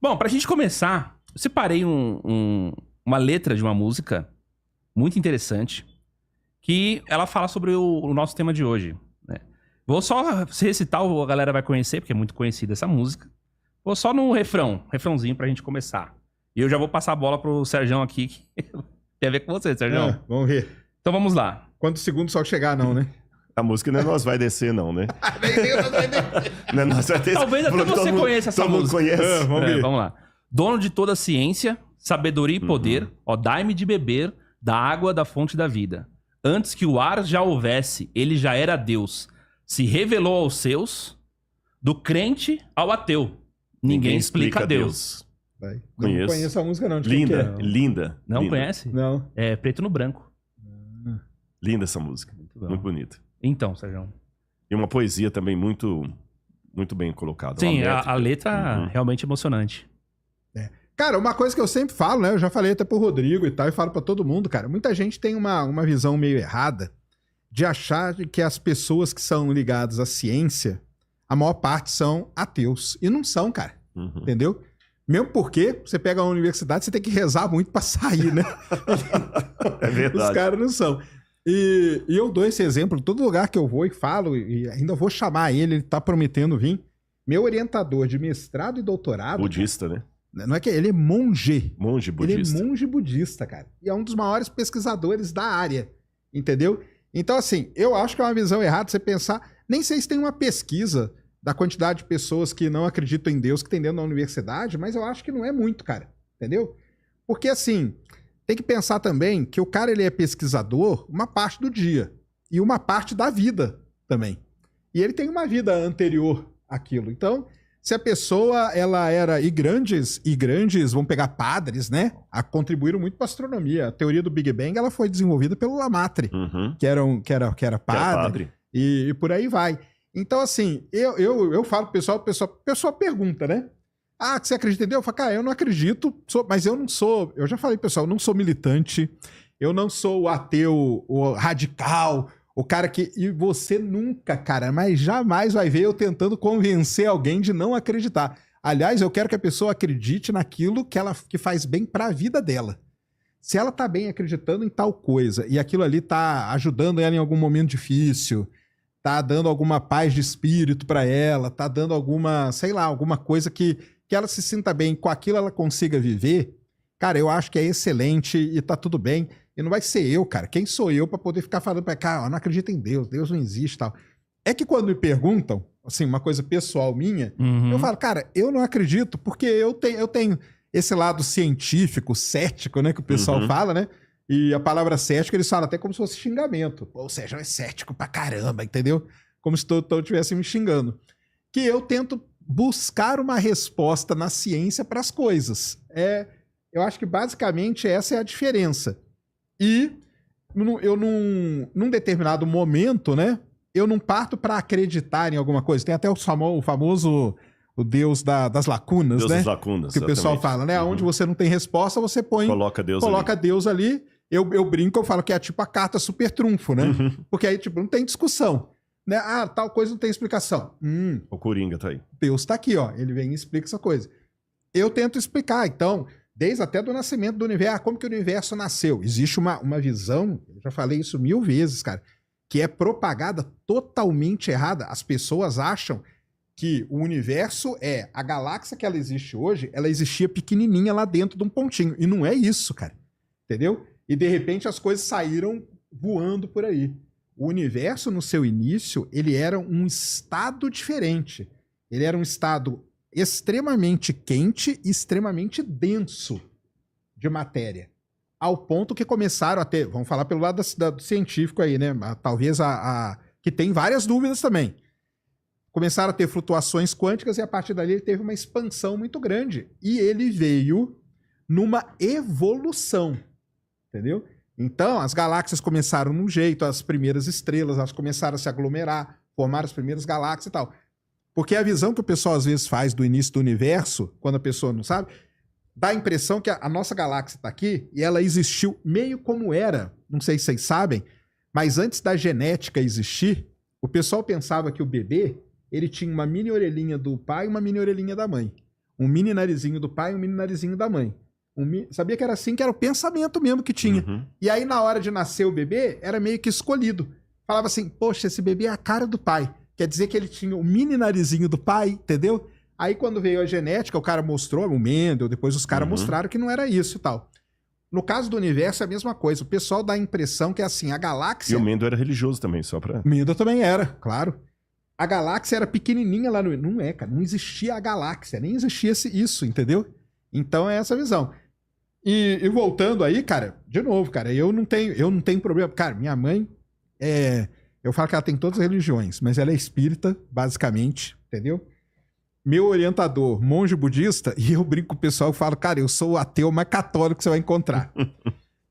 Bom, pra gente começar, eu separei uma letra de uma música muito interessante que ela fala sobre o nosso tema de hoje, né? Vou só recitar, a galera vai conhecer, porque é muito conhecida essa música. Vou só no refrãozinho pra gente começar. E eu já vou passar a bola pro Serjão aqui, que tem a ver com você, Serjão. Vamos ver. Então vamos lá. Quantos segundos só chegar, não, né? A música não é Nós Vai Descer, não, né? Não é Nós Vai Descer. Talvez até você conheça essa música. Todo mundo conhece. Vamos lá. Dono de toda a ciência, sabedoria e poder, ó, dai-me de beber da água da fonte da vida. Antes que o ar já houvesse, ele já era Deus. Se revelou aos seus, do crente ao ateu. Ninguém explica a Deus. Vai. Conheço. Não conheço a música, não. De Linda, quem que é? linda. Não linda. conhece? Não. É Preto no Branco. Linda essa música. bom. Muito bonita. Então, Serjão. E uma poesia também muito bem colocada. Sim, Uma a métrica. letra realmente emocionante. Cara, uma coisa que eu sempre falo, né? Eu já falei até pro Rodrigo e tal, e falo pra todo mundo, cara. Muita gente tem uma visão meio errada de achar que as pessoas que são ligadas à ciência, a maior parte são ateus. E não são, cara. Entendeu? Mesmo porque você pega uma universidade, você tem que rezar muito pra sair, né? É verdade. Os caras não são. E eu dou esse exemplo em todo lugar que eu vou e falo, e ainda vou chamar ele tá prometendo vir. Meu orientador de mestrado e doutorado... Budista, né? Não é que ele é monge. Monge budista. Ele é monge budista, cara. E é um dos maiores pesquisadores da área. Entendeu? Então, assim, eu acho que é uma visão errada você pensar... Nem sei se tem uma pesquisa da quantidade de pessoas que não acreditam em Deus que tem dentro da universidade, mas eu acho que não é muito, cara. Entendeu? Porque, assim, tem que pensar também que o cara ele é pesquisador uma parte do dia. E uma parte da vida também. E ele tem uma vida anterior àquilo. Então... Se a pessoa, ela era... E grandes, vamos pegar padres, né? Contribuíram muito para a astronomia. A teoria do Big Bang, ela foi desenvolvida pelo Lamartre, que era padre. E por aí vai. Então, assim, eu falo pro pessoal, o pessoal pergunta, né? Ah, que você acredita em Deus? Eu falo, cara, eu não acredito, mas eu não sou... Eu já falei, pessoal, eu não sou militante, eu não sou o ateu, o radical... O cara que... E você nunca, cara, mas jamais vai ver eu tentando convencer alguém de não acreditar. Aliás, eu quero que a pessoa acredite naquilo que faz bem pra vida dela. Se ela tá bem acreditando em tal coisa e aquilo ali tá ajudando ela em algum momento difícil, tá dando alguma paz de espírito pra ela, tá dando alguma, sei lá, alguma coisa que ela se sinta bem, com aquilo ela consiga viver, cara, eu acho que é excelente e tá tudo bem. E não vai ser eu, cara. Quem sou eu pra poder ficar falando pra cá, eu não acredito em Deus, Deus não existe e tal. É que quando me perguntam, assim, uma coisa pessoal minha, eu falo, cara, eu não acredito porque eu tenho esse lado científico, cético, né, que o pessoal fala, né? E a palavra cético, eles falam até como se fosse xingamento. Pô, o Sérgio é cético pra caramba, entendeu? Como se todo estivesse me xingando. Que eu tento buscar uma resposta na ciência pras coisas. Eu acho que basicamente essa é a diferença. E eu num determinado momento, né? Eu não parto para acreditar em alguma coisa. Tem até o famoso o Deus das lacunas, Deus né? das lacunas, que o pessoal exatamente. fala, né? Onde você não tem resposta, você Coloca Deus ali. Eu brinco, eu falo que é tipo a carta super trunfo, né? Porque aí, tipo, não tem discussão. Né? Ah, tal coisa não tem explicação. O Coringa tá aí. Deus tá aqui, ó. Ele vem e explica essa coisa. Eu tento explicar, então... Desde até do nascimento do universo. Como que o universo nasceu? Existe uma visão, eu já falei isso 1000 vezes, cara, que é propagada totalmente errada. As pessoas acham que o universo a galáxia que ela existe hoje, ela existia pequenininha lá dentro de um pontinho. E não é isso, cara. Entendeu? E de repente as coisas saíram voando por aí. O universo, no seu início, ele era um estado diferente. Ele era um estado extremamente quente e extremamente denso de matéria. Ao ponto que começaram a ter... Vamos falar pelo lado do científico aí, né? Talvez que tem várias dúvidas também. Começaram a ter flutuações quânticas e a partir dali ele teve uma expansão muito grande. E ele veio numa evolução. Entendeu? Então, as galáxias começaram num jeito, as primeiras estrelas, elas começaram a se aglomerar, formaram as primeiras galáxias e tal. Porque a visão que o pessoal às vezes faz do início do universo, quando a pessoa não sabe, dá a impressão que a nossa galáxia está aqui e ela existiu meio como era. Não sei se vocês sabem, mas antes da genética existir, o pessoal pensava que o bebê ele tinha uma mini orelhinha do pai e uma mini orelhinha da mãe. Um mini narizinho do pai e um mini narizinho da mãe. Sabia que era assim, que era o pensamento mesmo que tinha. E aí, na hora de nascer o bebê, era meio que escolhido. Falava assim, poxa, esse bebê é a cara do pai. Quer dizer que ele tinha o mini narizinho do pai, entendeu? Aí, quando veio a genética, o cara mostrou, o Mendel, depois os caras mostraram que não era isso e tal. No caso do universo, é a mesma coisa. O pessoal dá a impressão que, assim, a galáxia... E o Mendel era religioso também, só pra... Mendel também era, claro. A galáxia era pequenininha lá no... Não é, cara. Não existia a galáxia. Nem existia isso, entendeu? Então, é essa a visão. E voltando aí, cara, de novo, cara, eu não tenho problema. Cara, minha mãe eu falo que ela tem todas as religiões, mas ela é espírita, basicamente, entendeu? Meu orientador, monge budista, e eu brinco com o pessoal e falo, cara, eu sou o ateu mais católico que você vai encontrar.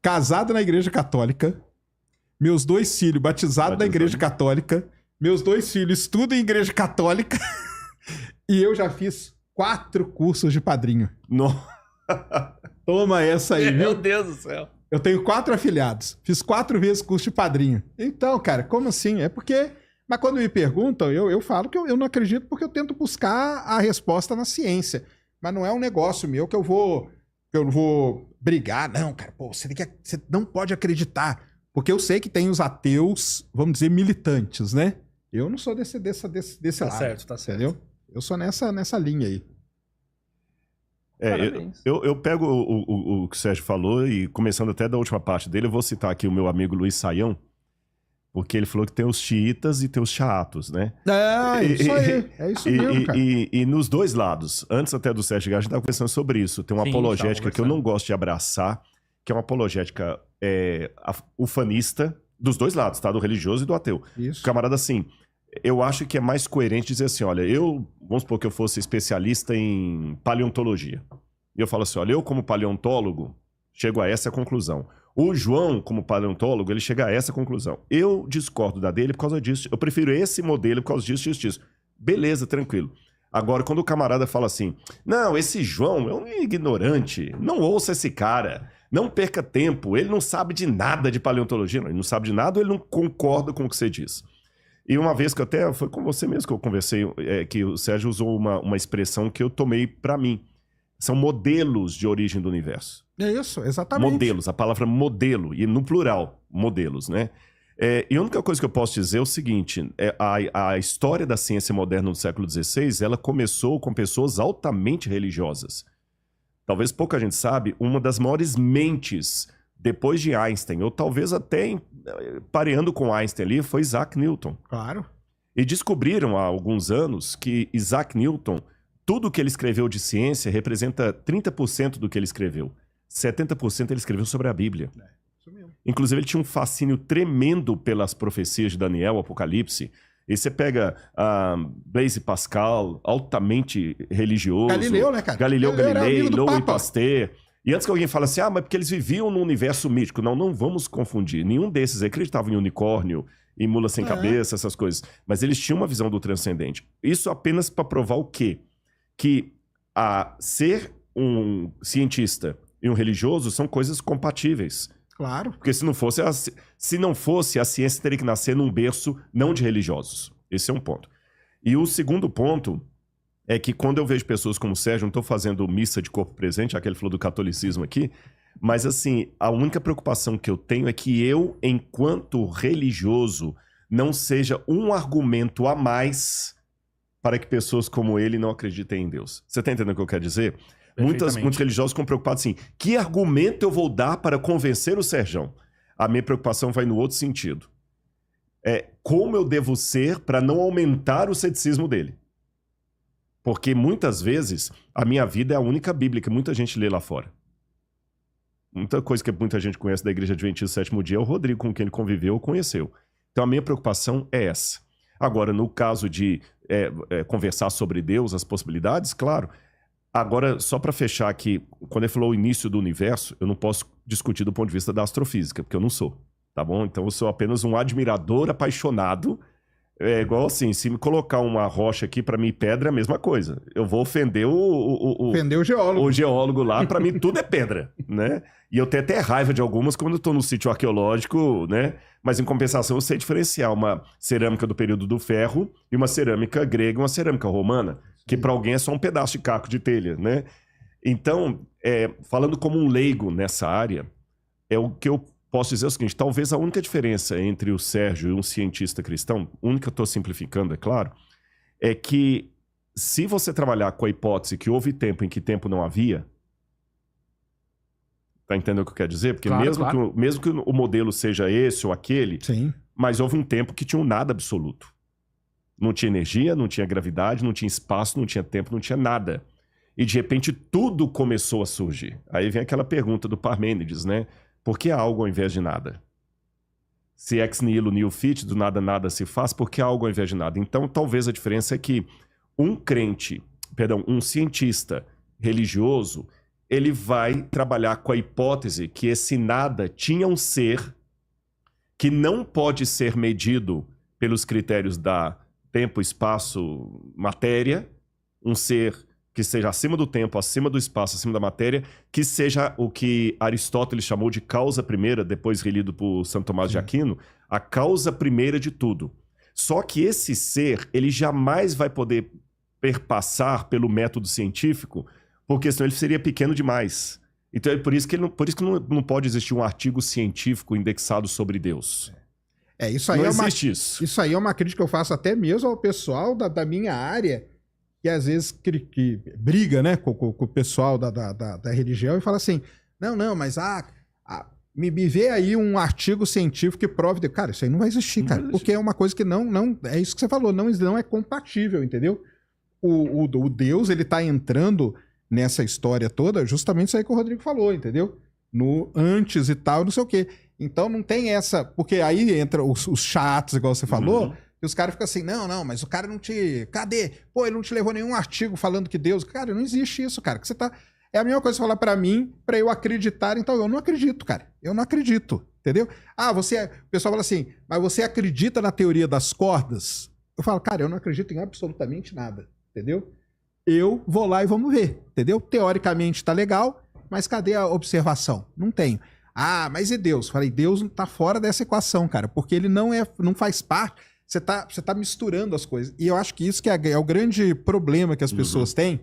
Casado na igreja católica, meus 2 filhos batizados na igreja católica, meus 2 filhos estudam em igreja católica, e eu já fiz 4 cursos de padrinho. Nossa. Toma essa aí, Meu viu? Deus do céu. Eu tenho 4 afilhados. Fiz 4 vezes curso de padrinho. Então, cara, como assim? É porque... Mas quando me perguntam, eu falo que eu não acredito porque eu tento buscar a resposta na ciência. Mas não é um negócio meu que eu vou brigar. Não, cara, pô, você não pode acreditar. Porque eu sei que tem os ateus, vamos dizer, militantes, né? Eu não sou desse Tá lado. certo, tá certo. Entendeu? Eu sou nessa linha aí. Eu pego o que o Sérgio falou e começando até da última parte dele, eu vou citar aqui o meu amigo Luiz Saião, porque ele falou que tem os xiitas e tem os xaatos, né? Isso aí. É isso mesmo, cara. E nos dois lados, antes até do Sérgio chegar, a gente estava conversando sobre isso. Tem uma apologética que eu não gosto de abraçar, que é uma apologética ufanista, dos dois lados, tá? Do religioso e do ateu. Isso. Camarada, assim, eu acho que é mais coerente dizer assim, olha, vamos supor que eu fosse especialista em paleontologia. E eu falo assim, olha, eu como paleontólogo, chego a essa conclusão. O João, como paleontólogo, ele chega a essa conclusão. Eu discordo da dele por causa disso. Eu prefiro esse modelo por causa disso. Beleza, tranquilo. Agora, quando o camarada fala assim, não, esse João é um ignorante, não ouça esse cara, não perca tempo, ele não sabe de nada de paleontologia. Não, ele não sabe de nada ou ele não concorda com o que você diz. E uma vez que foi com você mesmo que eu conversei, que o Sérgio usou uma expressão que eu tomei pra mim. São modelos de origem do universo. É isso, exatamente. Modelos, a palavra modelo, e no plural, modelos, né? E a única coisa que eu posso dizer é o seguinte, a história da ciência moderna do século XVI, ela começou com pessoas altamente religiosas. Talvez pouca gente sabe, uma das maiores mentes depois de Einstein, ou talvez até pareando com Einstein ali, foi Isaac Newton. Claro. E descobriram há alguns anos que Isaac Newton, tudo que ele escreveu de ciência representa 30% do que ele escreveu. 70% ele escreveu sobre a Bíblia. Isso mesmo. Inclusive, ele tinha um fascínio tremendo pelas profecias de Daniel, Apocalipse. E você pega Blaise Pascal, altamente religioso. Galileu, né, cara? Galileu Galilei, Louis Papa. Pasteur. E antes que alguém fale assim, mas porque eles viviam num universo mítico. Não vamos confundir. Nenhum desses acreditava em unicórnio, em mula sem cabeça, essas coisas. Mas eles tinham uma visão do transcendente. Isso apenas para provar o quê? Que ser um cientista e um religioso são coisas compatíveis. Claro. Porque se não fosse, a ciência teria que nascer num berço não de religiosos. Esse é um ponto. E o segundo ponto é que quando eu vejo pessoas como o Sérgio, não estou fazendo missa de corpo presente, já que ele falou do catolicismo aqui, mas assim, a única preocupação que eu tenho é que eu, enquanto religioso, não seja um argumento a mais para que pessoas como ele não acreditem em Deus. Você está entendendo o que eu quero dizer? Muitos religiosos ficam preocupados assim, que argumento eu vou dar para convencer o Sérgio? A minha preocupação vai no outro sentido. Como eu devo ser para não aumentar o ceticismo dele? Porque muitas vezes a minha vida é a única Bíblia que muita gente lê lá fora. Muita coisa que muita gente conhece da Igreja Adventista do Sétimo Dia é o Rodrigo, com quem ele conviveu ou conheceu. Então a minha preocupação é essa. Agora, no caso de conversar sobre Deus, as possibilidades, claro. Agora, só para fechar aqui, quando ele falou o início do universo, eu não posso discutir do ponto de vista da astrofísica, porque eu não sou, tá bom? Então eu sou apenas um admirador apaixonado. É igual assim, se me colocar uma rocha aqui, para mim pedra é a mesma coisa. Eu vou ofender ofender o geólogo. O geólogo lá, para mim tudo é pedra, né? E eu tenho até raiva de algumas quando eu tô no sítio arqueológico, né? Mas em compensação eu sei diferenciar uma cerâmica do período do ferro e uma cerâmica grega e uma cerâmica romana. que para alguém é só um pedaço de caco de telha, né? Então, falando como um leigo nessa área, o que eu posso dizer é o seguinte, talvez a única diferença entre o Sérgio e um cientista cristão, única eu estou simplificando, é claro, é que se você trabalhar com a hipótese que houve tempo em que tempo não havia, tá entendendo o que eu quero dizer? Porque Claro. mesmo que o modelo seja esse ou aquele, Sim. mas houve um tempo que tinha um nada absoluto. Não tinha energia, não tinha gravidade, não tinha espaço, não tinha tempo, não tinha nada. E de repente tudo começou a surgir. Aí vem aquela pergunta do Parmênides, né? Por que algo ao invés de nada? Se ex nihilo nihil fit, do nada nada se faz, por que algo ao invés de nada? Então talvez a diferença é que um cientista religioso, ele vai trabalhar com a hipótese que esse nada tinha um ser que não pode ser medido pelos critérios da tempo, espaço, matéria, um ser que seja acima do tempo, acima do espaço, acima da matéria, que seja o que Aristóteles chamou de causa primeira, depois relido por Santo Tomás de Aquino, a causa primeira de tudo. Só que esse ser, ele jamais vai poder perpassar pelo método científico, porque senão ele seria pequeno demais. Então é por isso que não pode existir um artigo científico indexado sobre Deus. Isso aí não é existe isso. Isso aí é uma crítica que eu faço até mesmo ao pessoal da minha área, que às vezes que briga, né, com o pessoal da religião e fala assim, não, mas me vê aí um artigo científico que prove... Cara, isso aí não vai existir, cara, porque é uma coisa que não... É isso que você falou, não é compatível, entendeu? O Deus, ele tá entrando nessa história toda, justamente isso aí que o Rodrigo falou, entendeu? No antes e tal, não sei o quê. Então não tem essa... Porque aí entra os chatos, igual você falou, e os caras ficam assim, não, mas o cara não te... Cadê? Pô, ele não te levou nenhum artigo falando que Deus... Cara, não existe isso, cara. Que você tá... É a mesma coisa que você falar pra mim, pra eu acreditar, então eu não acredito, cara. Eu não acredito, entendeu? O pessoal fala assim, mas você acredita na teoria das cordas? Eu falo, cara, eu não acredito em absolutamente nada, entendeu? Eu vou lá e vamos ver, entendeu? Teoricamente tá legal, mas cadê a observação? Não tenho. Mas e Deus? Falei, Deus tá fora dessa equação, cara, porque ele não faz parte... Você tá misturando as coisas. E eu acho que isso que é o grande problema que as pessoas têm,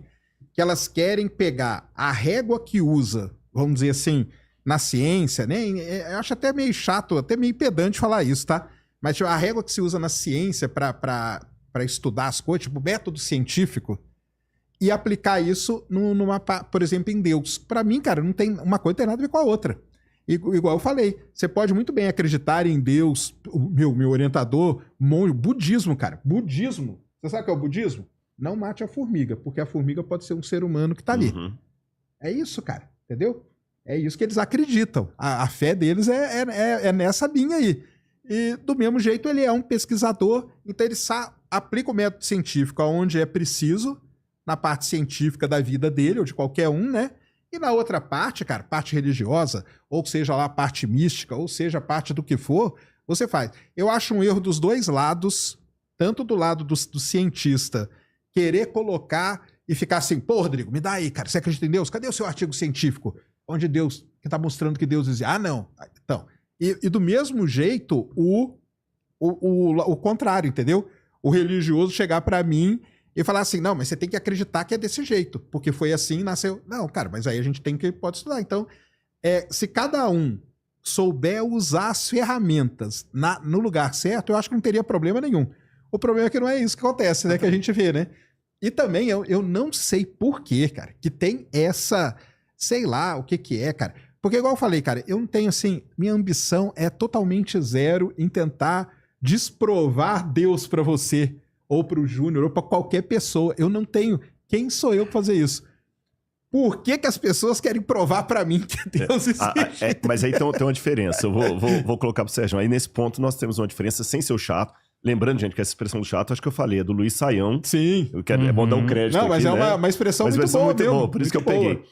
que elas querem pegar a régua que usa, vamos dizer assim, na ciência, né? Eu acho até meio chato, até meio pedante falar isso, tá? Mas tipo, a régua que se usa na ciência para estudar as coisas, tipo método científico, e aplicar isso por exemplo, em Deus. Para mim, cara, não tem uma coisa tem nada a ver com a outra. Igual eu falei, você pode muito bem acreditar em Deus, o meu orientador, budismo, cara. Budismo. Você sabe o que é o budismo? Não mate a formiga, porque a formiga pode ser um ser humano que tá ali. É isso, cara. Entendeu? É isso que eles acreditam. A fé deles é nessa linha aí. E do mesmo jeito ele é um pesquisador, então ele aplica o método científico aonde é preciso, na parte científica da vida dele, ou de qualquer um, né? E na outra parte, cara, parte religiosa, ou seja lá a parte mística, ou seja a parte do que for, você faz. Eu acho um erro dos dois lados, tanto do lado do cientista querer colocar e ficar assim, pô, Rodrigo, me dá aí, cara, você acredita em Deus? Cadê o seu artigo científico? Onde Deus, que tá mostrando que Deus dizia, não. Então, e do mesmo jeito, o contrário, entendeu? O religioso chegar pra mim e falar assim, não, mas você tem que acreditar que é desse jeito, porque foi assim, nasceu... Não, cara, mas aí a gente pode estudar. Então, se cada um souber usar as ferramentas no lugar certo, eu acho que não teria problema nenhum. O problema é que não é isso que acontece, né? Que a gente vê, né? E também, eu não sei por quê, cara, que tem essa... Sei lá o que é, cara. Porque igual eu falei, cara, eu não tenho, assim... Minha ambição é totalmente zero em tentar desprovar Deus pra você, ou pro Júnior, ou pra qualquer pessoa. Eu não tenho. Quem sou eu pra fazer isso? Por que as pessoas querem provar pra mim que Deus existe? Mas aí tem uma diferença. Eu vou colocar pro Sérgio. Aí nesse ponto nós temos uma diferença sem ser o chato. Lembrando, gente, que essa expressão do chato, acho que eu falei, é do Luiz Saião. Sim. É bom dar um crédito não, mas aqui, é uma expressão muito boa muito mesmo. boa, por isso que eu peguei.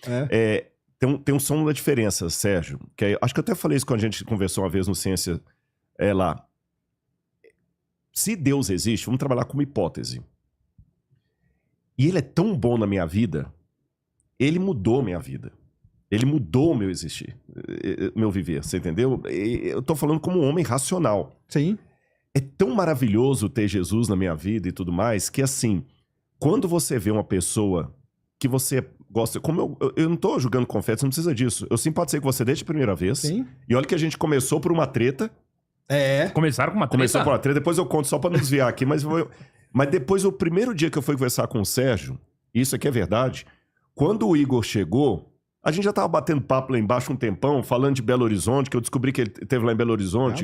Tem um som da diferença, Sérgio. Acho que eu até falei isso quando a gente conversou uma vez no Ciência lá. Se Deus existe, vamos trabalhar com uma hipótese. E ele é tão bom na minha vida, ele mudou minha vida. Ele mudou o meu existir, meu viver, você entendeu? Eu tô falando como um homem racional. Sim. É tão maravilhoso ter Jesus na minha vida e tudo mais, que assim, Quando você vê uma pessoa que você gosta... Como eu não tô julgando confete, você não precisa disso. Eu simpatizei com você desde a primeira vez. Sim. E olha que a gente começou por uma treta. Começaram com uma treta? Começou por uma treta, depois eu conto só pra não desviar aqui. Mas depois, o primeiro dia que eu fui conversar com o Sérgio, isso aqui é verdade, quando o Igor chegou... A gente já tava batendo papo lá embaixo um tempão, falando de Belo Horizonte, que eu descobri que ele teve lá em Belo Horizonte.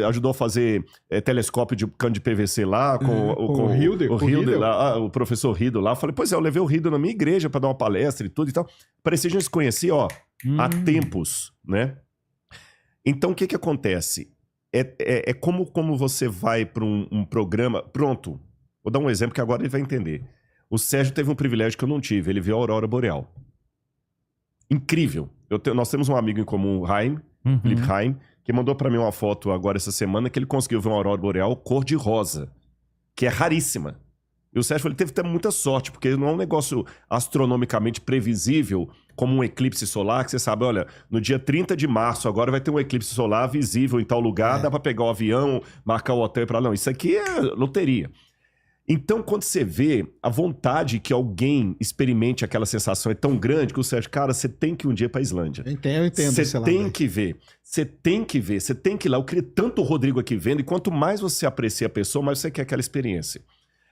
Ajudou a fazer telescópio de cano de PVC lá, com o Hilder lá, o professor Hilder lá. Falei, pois é, eu levei o Hilder na minha igreja pra dar uma palestra e tudo e tal. Parecia que a gente se conhecia, há tempos, né? Então, o que acontece? É como você vai pra um programa... Pronto, vou dar um exemplo que agora ele vai entender. O Sérgio teve um privilégio que eu não tive, ele viu a Aurora Boreal. Incrível. Nós temos um amigo em comum, Felipe Haim, que mandou pra mim uma foto agora essa semana que ele conseguiu ver uma aurora boreal cor-de-rosa, que é raríssima. E o Sérgio falou, ele teve até muita sorte, porque não é um negócio astronomicamente previsível, como um eclipse solar, que você sabe, olha, no dia 30 de março agora vai ter um eclipse solar visível em tal lugar, dá pra pegar o avião, marcar o hotel e pra lá. Não, isso aqui é loteria. Então, quando você vê a vontade que alguém experimente aquela sensação é tão grande que o Sérgio, cara, você tem que ir um dia pra Islândia. Eu entendo. Você tem que ver. Você tem que ver. Você tem que ir lá. Eu queria tanto o Rodrigo aqui vendo, e quanto mais você aprecia a pessoa, mais você quer aquela experiência.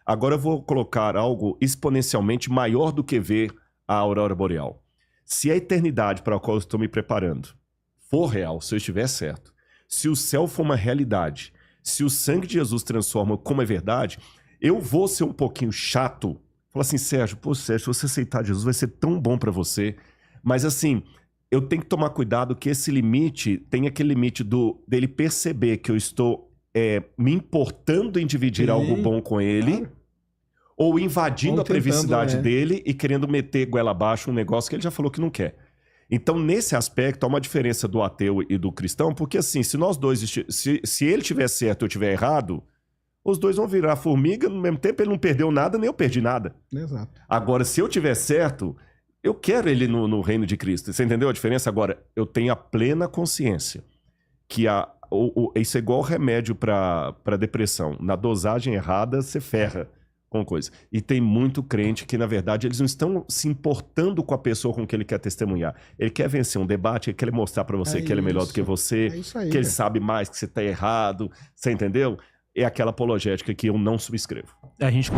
Agora eu vou colocar algo exponencialmente maior do que ver a aurora boreal. Se a eternidade para a qual eu estou me preparando for real, se eu estiver certo, se o céu for uma realidade, se o sangue de Jesus transforma como é verdade... Eu vou ser um pouquinho chato. Falar assim, Sérgio, se você aceitar Jesus, vai ser tão bom pra você. Mas assim, eu tenho que tomar cuidado que esse limite, tem aquele limite dele perceber que eu estou me importando em dividir algo bom com ele, ou invadindo a privacidade dele e querendo meter goela abaixo um negócio que ele já falou que não quer. Então, nesse aspecto, há uma diferença do ateu e do cristão, porque assim, se nós dois, se ele tiver certo e eu tiver errado... Os dois vão virar formiga, no mesmo tempo ele não perdeu nada, nem eu perdi nada. Exato. Agora, se eu tiver certo, eu quero ele no reino de Cristo. Você entendeu a diferença? Agora, eu tenho a plena consciência que isso é igual remédio para depressão. Na dosagem errada, você ferra com coisa. E tem muito crente que, na verdade, eles não estão se importando com a pessoa com que ele quer testemunhar. Ele quer vencer um debate, ele quer mostrar para você que ele é melhor do que você, que ele sabe mais, que você tá errado. Você entendeu? É aquela apologética que eu não subscrevo. A gente